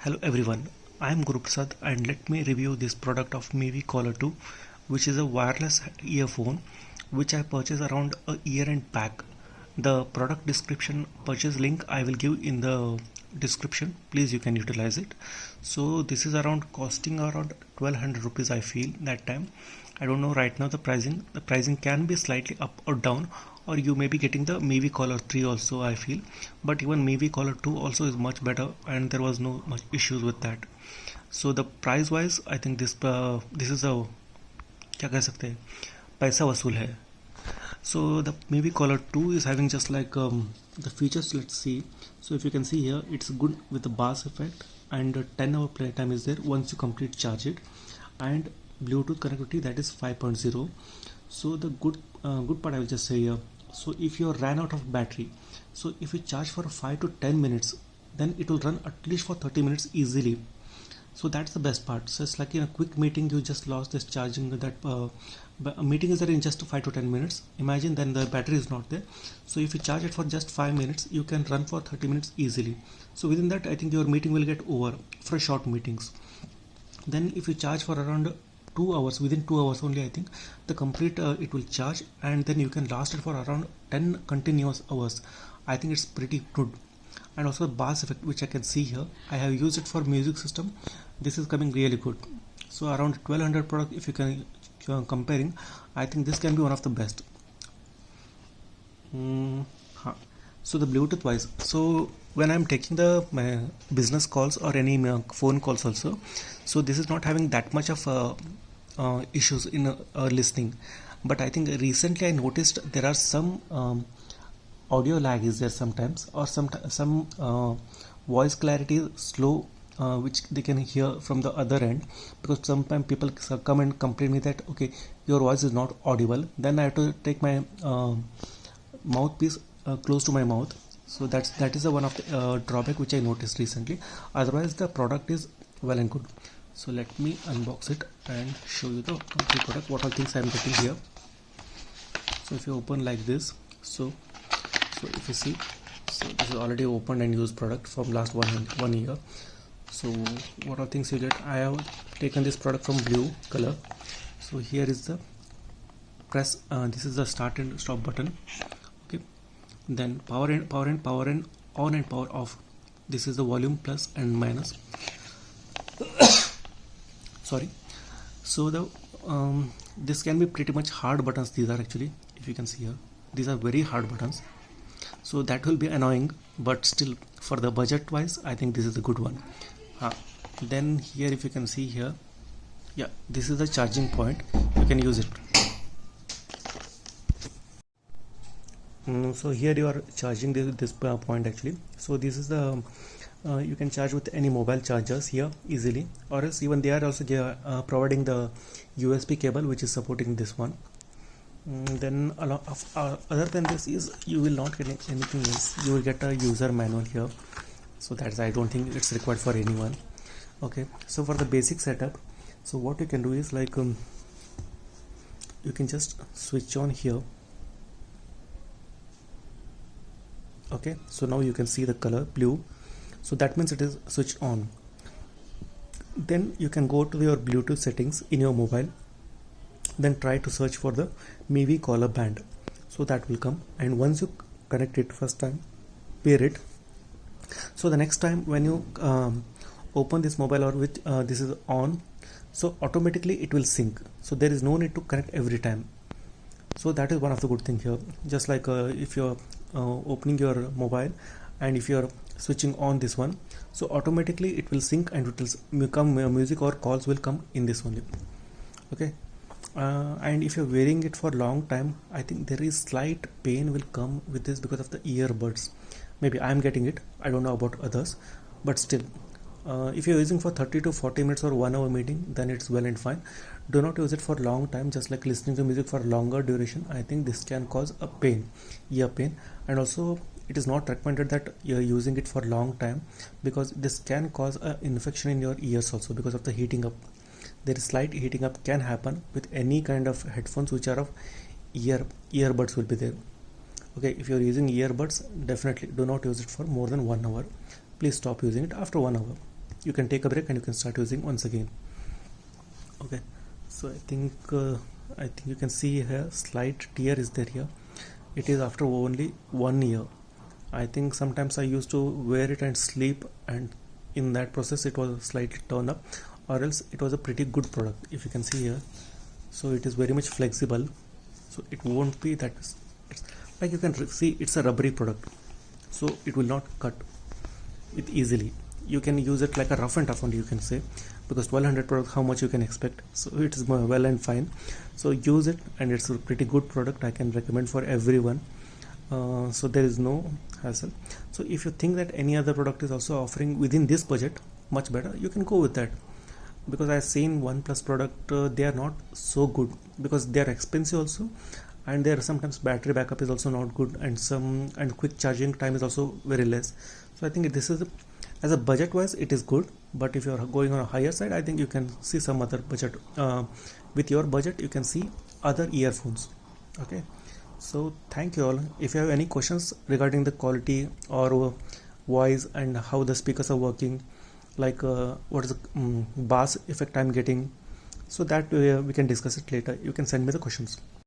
Hello everyone, I am Guru Prasad and let me review this product of Mivi Collar 2, which is a wireless earphone which I purchased around a year and back. The product description purchase link I will give in the description. Please you can utilize it. So this is around costing around 1200 rupees I feel that time. I don't know right now the pricing. The pricing can be slightly up or down, or you may be getting the Mivi Collar 3 also I feel, but even Mivi Collar 2 also is much better and there was no much issues with that. So the price wise I think this is a क्या कह सकते हैं पैसा वसूल है. So the Mivi Collar 2 is having just like the features. Let's see. So if you can see here, it's good with the bass effect and 10-hour playtime is there once you complete charge it, and Bluetooth connectivity that is 5.0. So the good part I will just say here. So if you ran out of battery, so if you charge for 5 to 10 minutes, then it will run at least for 30 minutes easily. So that's the best part. So it's like in a quick meeting you just lost this charging, that a meeting is there in just 5 to 10 minutes. Imagine then the battery is not there. So if you charge it for just 5 minutes, you can run for 30 minutes easily. So within that I think your meeting will get over for short meetings. Then if you charge for around 2 hours, within 2 hours only I think the complete it will charge, and then you can last it for around 10 continuous hours. I think it's pretty good. And also the bass effect which I can see here, I have used it for music system. This is coming really good. So around 1200 product, if you can comparing, I think this can be one of the best. Huh. So the Bluetooth wise, so when I'm taking the my business calls or any phone calls also, so this is not having that much of issues in listening. But I think recently I noticed there are some audio lag is there sometimes, or some voice clarity is slow, which they can hear from the other end, because sometimes people come and complain me that okay, your voice is not audible. Then I have to take my mouthpiece close to my mouth. So that is the one of the drawback which I noticed recently. Otherwise the product is well and good. So let me unbox it and show you the complete product, what all things I am getting here. So if you open like this, so if you see, so this is already opened and used product from last one year. So what are things you get? I have taken this product from blue color. So here is the press, this is the start and stop button. Okay, then power in, on and power off. This is the volume plus and minus. Sorry. So the this can be pretty much hard buttons. These are actually, if you can see here, these are very hard buttons. So that will be annoying, but still for the budget wise I think this is a good one. Then here if you can see here, yeah, this is the charging point, you can use it. So here you are charging this point actually. So this is the you can charge with any mobile chargers here easily, or else even they are also providing the USB cable which is supporting this one. Then a lot of other than this is you will not get anything else. You will get a user manual here, so that's, I don't think it's required for anyone. Okay, so for the basic setup, so what you can do is like you can just switch on here. Okay, so now you can see the color blue, so that means it is switched on. Then you can go to your Bluetooth settings in your mobile, then try to search for the Mivi Collar band. So that will come, and once you connect it first time, pair it. So the next time when you open this mobile, or with this is on, so automatically it will sync. So there is no need to connect every time. So that is one of the good thing here. Just like if you're opening your mobile and if you're switching on this one, so automatically it will sync and it will become music or calls will come in this only. Okay. And if you're wearing it for long time, I think there is slight pain will come with this because of the earbuds. Maybe I'm getting it, I don't know about others, but still if you're using for 30 to 40 minutes or 1 hour meeting, then it's well and fine. Do not use it for long time, just like listening to music for longer duration. I think this can cause a pain, ear pain. And also it is not recommended that you're using it for long time, because this can cause an infection in your ears also because of the heating up. There is slight heating up can happen with any kind of headphones which are of earbuds will be there. Okay, if you're using earbuds, definitely do not use it for more than 1 hour. Please stop using it after 1 hour. you can take a break and you can start using once again. Okay, so I think you can see here slight tear is there here. It is after only 1 year. I think sometimes I used to wear it and sleep, and in that process it was slightly turned up, or else it was a pretty good product. If you can see here, so it is very much flexible, so it won't be that it's like you can see it's a rubbery product, so it will not cut it easily. You can use it like a rough and tough only, you can say, because 1200 product, how much you can expect? So it is well and fine. So use it, and it's a pretty good product. I can recommend for everyone. So there is no hassle. So if you think that any other product is also offering within this budget much better, you can go with that, because I've seen OnePlus product, they are not so good because they are expensive also, and there sometimes battery backup is also not good, and quick charging time is also very less. So I think this is as a budget wise it is good, but if you are going on a higher side, I think you can see some other budget. With your budget you can see other earphones. Okay, so thank you all. If you have any questions regarding the quality or voice and how the speakers are working, like what is the bass effect I'm getting, so that we can discuss it later. You can send me the questions.